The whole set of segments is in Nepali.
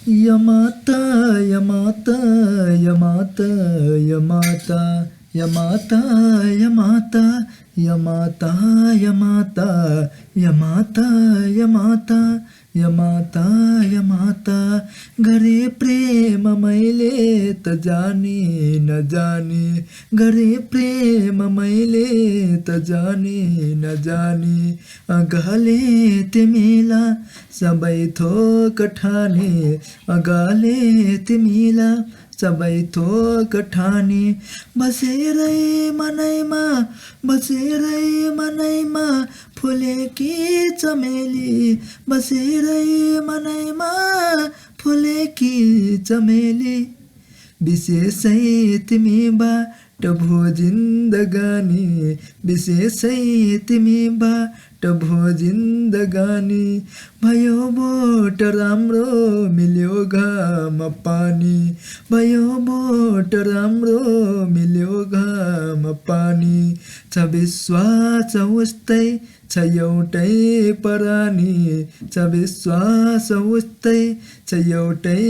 यमाता यमाता यमाता यमाता यमाता यमाता यमाता यमाता यमाता यमाता यमाता यमाता गरे प्रेम मैले त जाने नजाने गरे प्रेम मैले त जाने नजाने अगाले तिमीला सबै थोक ठाने अगाले तिमीला सबै थोक ठाने बसेरै मनैमा बसेरै मनैमा फुलेकी चमेली बसेरै मनैमा फुलेकी चमेली विशेषै तिमीबाट भो जिन्दगानी विशेषै तिमीबाट भो जिन्दगानी भयो बोट राम्रो मिल्यो घाम पानी भयो बोट राम्रो मिल्यो घाम पानी छ विश्वास उस्तै छ एउटै परानी छ विश्वास उस्तै छ एउटै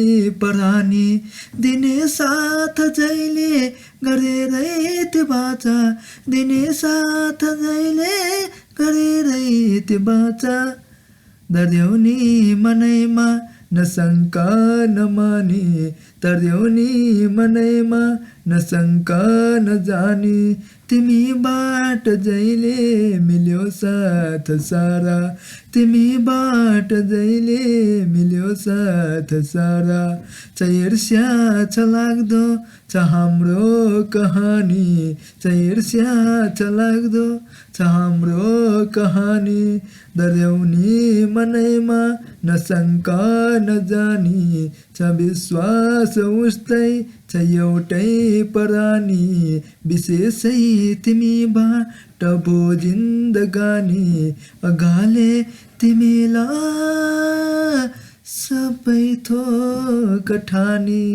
परानी दिने साथ जहिले गरेरै त्यो बाचा दिने साथ जहिले गरेरै त्यो बाचा दर्द्यौनी मनैमा नशङ्का नमानी तर्द्यौनी मनैमा नशङ्का नजानी तिमीबाट जहिले मिल्यो साथ सारा तिमीबाट जहिले मिल्यो साथ सारा छ ईर्ष्या छ लाग्दो छ हाम्रो कहानी छ ईर्ष्या छ लाग्दो छ हाम्रो कहानी दर्द्यौनी मनैमा नशङ्का नजानी छ विश्वास उस्तै छ एउटै परानी विशेषै तिमीबाट भो जिन्दगानी अगाले तिमीलाई सबै थोक ठानी।